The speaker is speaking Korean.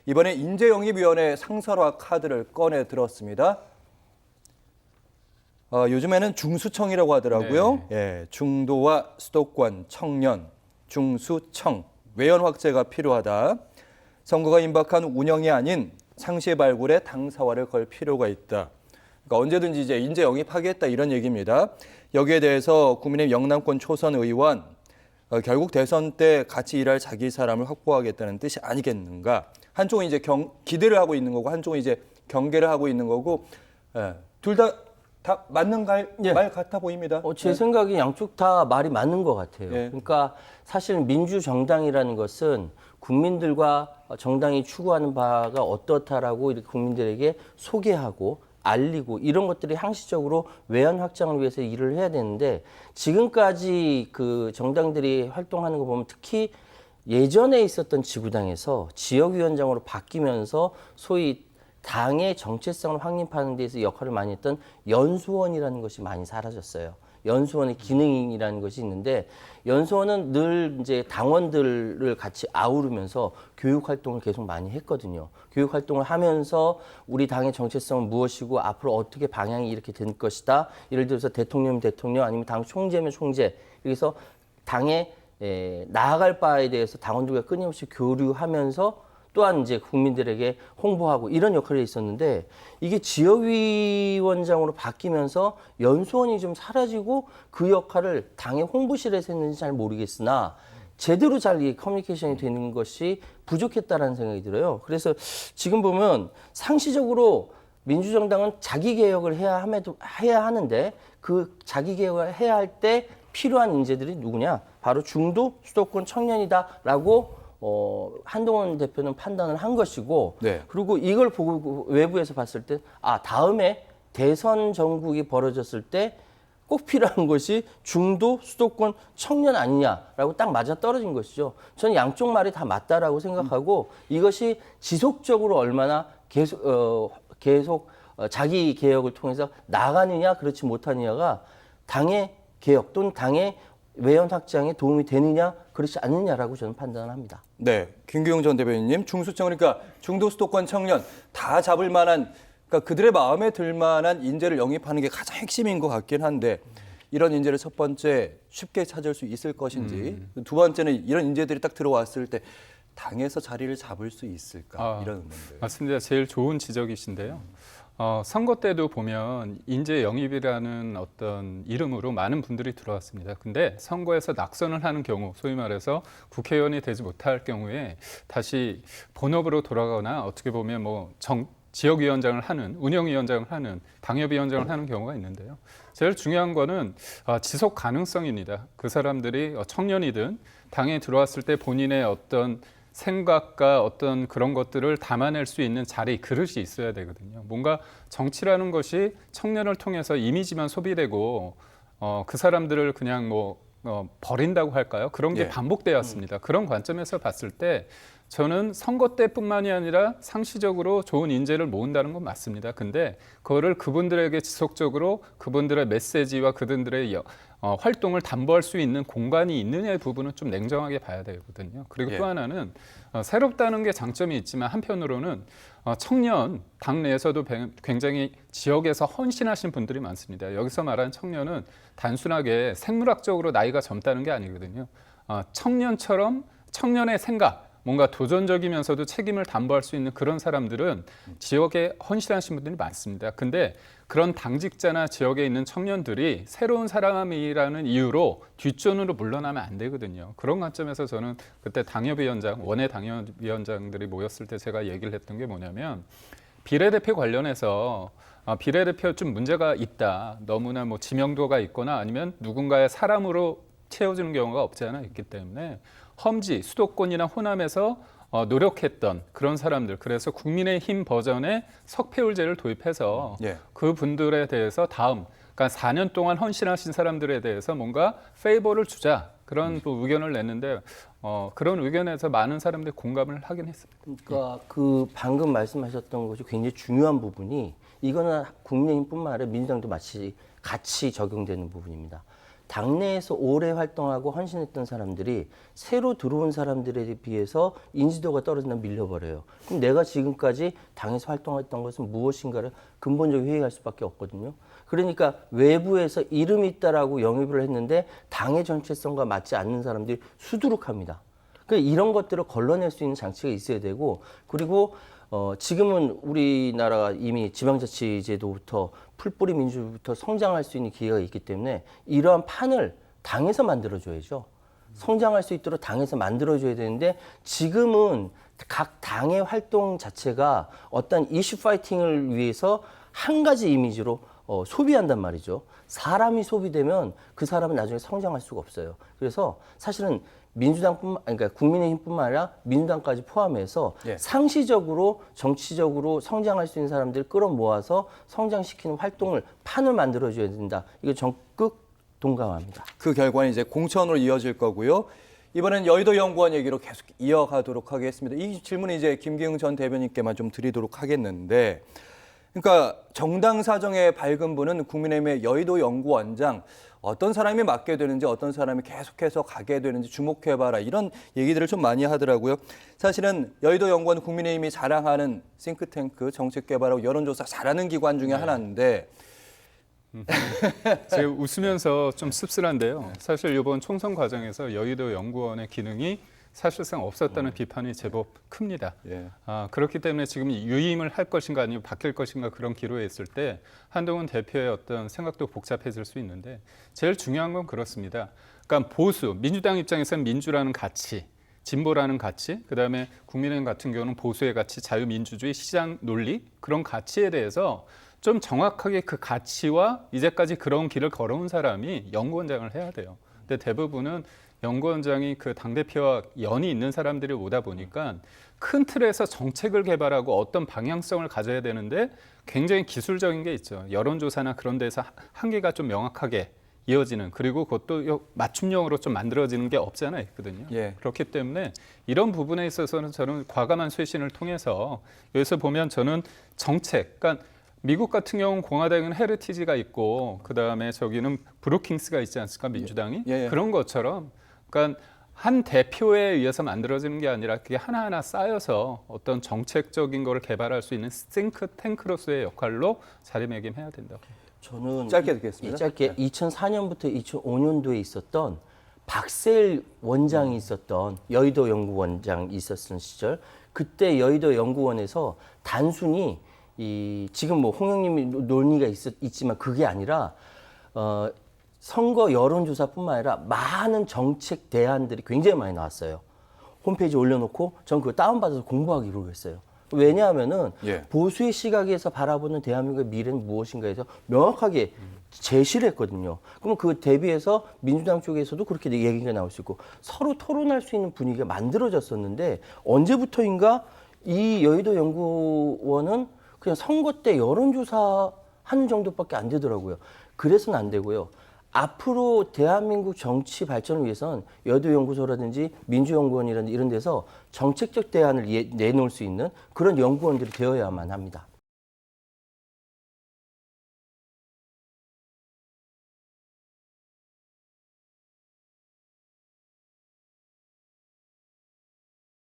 이번에 인재영입위원회 상설화 카드를 꺼내 들었습니다. 요즘에는 중수청이라고 하더라고요. 네. 예, 중도와 수도권, 청년, 중수청, 외연 확대가 필요하다. 선거가 임박한 운영이 아닌 상시 발굴에 당사화를 걸 필요가 있다. 그러니까 언제든지 이제 인재 영입하겠다 이런 얘기입니다. 여기에 대해서 국민의힘 영남권 초선 의원 결국 대선 때 같이 일할 자기 사람을 확보하겠다는 뜻이 아니겠는가. 한쪽은 이제 기대를 하고 있는 거고 한쪽은 이제 경계를 하고 있는 거고 둘 다 맞는 말 같아 보입니다. 제 생각에 양쪽 다 말이 맞는 것 같아요. 예. 그러니까 사실 민주정당이라는 것은 국민들과 정당이 추구하는 바가 어떻다라고 이렇게 국민들에게 소개하고 알리고 이런 것들이 항시적으로 외연 확장을 위해서 일을 해야 되는데 지금까지 그 정당들이 활동하는 거 보면 특히 예전에 있었던 지구당에서 지역위원장으로 바뀌면서 소위 당의 정체성을 확립하는 데서 역할을 많이 했던 연수원이라는 것이 많이 사라졌어요. 연수원의 기능이라는 것이 있는데 연수원은 늘 이제 당원들을 같이 아우르면서 교육 활동을 계속 많이 했거든요. 교육 활동을 하면서 우리 당의 정체성은 무엇이고 앞으로 어떻게 방향이 이렇게 될 것이다. 예를 들어서 대통령이면 대통령 아니면 당 총재면 총재. 그래서 당에 나아갈 바에 대해서 당원들과 끊임없이 교류하면서 또한 이제 국민들에게 홍보하고 이런 역할이 있었는데 이게 지역위원장으로 바뀌면서 연수원이 좀 사라지고 그 역할을 당의 홍보실에서 했는지 잘 모르겠으나 제대로 잘 이 커뮤니케이션이 되는 것이 부족했다라는 생각이 들어요. 그래서 지금 보면 상시적으로 민주정당은 자기 개혁을 해야 하는데 그 자기 개혁을 해야 할 때 필요한 인재들이 누구냐? 바로 중도 수도권 청년이다라고 한동훈 대표는 판단을 한 것이고, 네. 그리고 이걸 보고 외부에서 봤을 때, 다음에 대선 전국이 벌어졌을 때 꼭 필요한 것이 중도 수도권 청년 아니냐라고 딱 맞아 떨어진 것이죠. 저는 양쪽 말이 다 맞다라고 생각하고 이것이 지속적으로 얼마나 계속 자기 개혁을 통해서 나가느냐 그렇지 못하느냐가 당의 개혁 또는 당의 외연 확장에 도움이 되느냐 그렇지 않느냐라고 저는 판단을 합니다. 네, 김규용 전 대변인님, 중수청 그러니까 중도 수도권 청년 다 잡을 만한 그러니까 그들의 마음에 들 만한 인재를 영입하는 게 가장 핵심인 것 같긴 한데 이런 인재를 첫 번째 쉽게 찾을 수 있을 것인지 두 번째는 이런 인재들이 딱 들어왔을 때 당에서 자리를 잡을 수 있을까 이런 의문들. 맞습니다. 제일 좋은 지적이신데요. 선거 때도 보면 인재 영입이라는 어떤 이름으로 많은 분들이 들어왔습니다. 근데 선거에서 낙선을 하는 경우, 소위 말해서 국회의원이 되지 못할 경우에 다시 본업으로 돌아가거나 어떻게 보면 지역위원장을 하는, 운영위원장을 하는, 당협위원장을 하는 경우가 있는데요. 제일 중요한 거는 지속 가능성입니다. 그 사람들이 청년이든 당에 들어왔을 때 본인의 어떤 생각과 어떤 그런 것들을 담아낼 수 있는 자리, 그릇이 있어야 되거든요. 뭔가 정치라는 것이 청년을 통해서 이미지만 소비되고 그 사람들을 그냥 버린다고 할까요? 그런 게 반복되었습니다. 그런 관점에서 봤을 때 저는 선거 때뿐만이 아니라 상시적으로 좋은 인재를 모은다는 건 맞습니다. 근데 그거를 그분들에게 지속적으로 그분들의 메시지와 그분들의 활동을 담보할 수 있는 공간이 있느냐의 부분은 좀 냉정하게 봐야 되거든요. 그리고 또 하나는 새롭다는 게 장점이 있지만 한편으로는 청년 당내에서도 굉장히 지역에서 헌신하신 분들이 많습니다. 여기서 말하는 청년은 단순하게 생물학적으로 나이가 젊다는 게 아니거든요. 청년처럼 청년의 생각, 뭔가 도전적이면서도 책임을 담보할 수 있는 그런 사람들은 지역에 헌신하신 분들이 많습니다. 근데 그런 당직자나 지역에 있는 청년들이 새로운 사람이라는 이유로 뒷전으로 물러나면 안 되거든요. 그런 관점에서 저는 그때 원외 당협위원장들이 모였을 때 제가 얘기를 했던 게 뭐냐면 비례대표 관련해서 비례대표 좀 문제가 있다. 너무나 지명도가 있거나 아니면 누군가의 사람으로 채워지는 경우가 없지 않아 있기 때문에 험지, 수도권이나 호남에서 노력했던 그런 사람들, 그래서 국민의힘 버전의 석패율제를 도입해서 그분들에 대해서 그러니까 4년 동안 헌신하신 사람들에 대해서 뭔가 페이버를 주자 그런 의견을 냈는데 그런 의견에서 많은 사람들이 공감을 하긴 했습니다. 그러니까 그 방금 말씀하셨던 것이 굉장히 중요한 부분이 이거는 국민의힘뿐만 아니라 민주당도 같이 적용되는 부분입니다. 당내에서 오래 활동하고 헌신했던 사람들이 새로 들어온 사람들에 비해서 인지도가 떨어진다면 밀려버려요. 그럼 내가 지금까지 당에서 활동했던 것은 무엇인가를 근본적으로 회의할 수밖에 없거든요. 그러니까 외부에서 이름이 있다라고 영입을 했는데 당의 정체성과 맞지 않는 사람들이 수두룩합니다. 그러니까 이런 것들을 걸러낼 수 있는 장치가 있어야 되고, 그리고 지금은 우리나라가 이미 지방자치제도부터 풀뿌리 민주부터 성장할 수 있는 기회가 있기 때문에 이러한 판을 당에서 만들어줘야죠. 성장할 수 있도록 당에서 만들어줘야 되는데, 지금은 각 당의 활동 자체가 어떤 이슈 파이팅을 위해서 한 가지 이미지로 소비한단 말이죠. 사람이 소비되면 그 사람은 나중에 성장할 수가 없어요. 그래서 사실은 그러니까 국민의힘뿐만 아니라 민주당까지 포함해서 예. 상시적으로 정치적으로 성장할 수 있는 사람들을 끌어모아서 성장시키는 활동을 판을 만들어줘야 된다. 이거 적극 동감합니다. 그 결과는 이제 공천으로 이어질 거고요. 이번엔 여의도 연구원 얘기로 계속 이어가도록 하겠습니다. 이 질문은 이제 김기흥 전 대변인께만 좀 드리도록 하겠는데, 그러니까 정당 사정의 밝은 분은 국민의힘의 여의도 연구원장, 어떤 사람이 맡게 되는지 어떤 사람이 계속해서 가게 되는지 주목해봐라, 이런 얘기들을 좀 많이 하더라고요. 사실은 여의도 연구원 국민의힘이 자랑하는 싱크탱크, 정책개발하고 여론조사 잘하는 기관 중에 하나인데, 제가 웃으면서 좀 씁쓸한데요. 사실 이번 총선 과정에서 여의도 연구원의 기능이 사실상 없었다는 비판이 제법 큽니다. 예. 그렇기 때문에 지금 유임을 할 것인가 아니면 바뀔 것인가 그런 기로에 있을 때 한동훈 대표의 어떤 생각도 복잡해질 수 있는데, 제일 중요한 건 그렇습니다. 그러니까 보수, 민주당 입장에서는 민주라는 가치, 진보라는 가치, 그다음에 국민의힘 같은 경우는 보수의 가치, 자유민주주의, 시장 논리, 그런 가치에 대해서 좀 정확하게 그 가치와 이제까지 그런 길을 걸어온 사람이 연구원장을 해야 돼요. 근데 대부분은 연구원장이 그 당대표와 연이 있는 사람들이 오다 보니까 큰 틀에서 정책을 개발하고 어떤 방향성을 가져야 되는데 굉장히 기술적인 게 있죠. 여론조사나 그런 데서 한계가 좀 명확하게 이어지는, 그리고 그것도 맞춤형으로 좀 만들어지는 게 없지 않아 있거든요. 예. 그렇기 때문에 이런 부분에 있어서는 저는 과감한 쇄신을 통해서, 여기서 보면 저는 정책, 그러니까 미국 같은 경우는 공화당은 헤리티지가 있고 그다음에 저기는 브루킹스가 있지 않습니까, 민주당이? 예. 그런 것처럼, 그러니까 한 대표에 의해서 만들어지는 게 아니라 그게 하나하나 쌓여서 어떤 정책적인 거를 개발할 수 있는 싱크탱크로서의 역할로 자리매김해야 된다고. 저는 짧게 듣겠습니다. 짧게 2004년부터 2005년도에 있었던 박세일 원장이 있었던 여의도 연구원장이 있었던 시절, 그때 여의도 연구원에서 단순히 지금 뭐 홍영님이 논의가 있지만 그게 아니라 선거 여론조사뿐만 아니라 많은 정책 대안들이 굉장히 많이 나왔어요. 홈페이지에 올려놓고 전 그거 다운받아서 공부하기로 했어요. 왜냐하면은 예. 보수의 시각에서 바라보는 대한민국의 미래는 무엇인가 해서 명확하게 제시를 했거든요. 그럼 그 대비해서 민주당 쪽에서도 그렇게 얘기가 나올 수 있고 서로 토론할 수 있는 분위기가 만들어졌었는데, 언제부터인가 이 여의도 연구원은 그냥 선거 때 여론조사 하는 정도밖에 안 되더라고요. 그래서는 안 되고요. 앞으로 대한민국 정치 발전을 위해서는 여의도연구소라든지 민주연구원이라든지 이런 데서 정책적 대안을 내놓을 수 있는 그런 연구원들이 되어야만 합니다.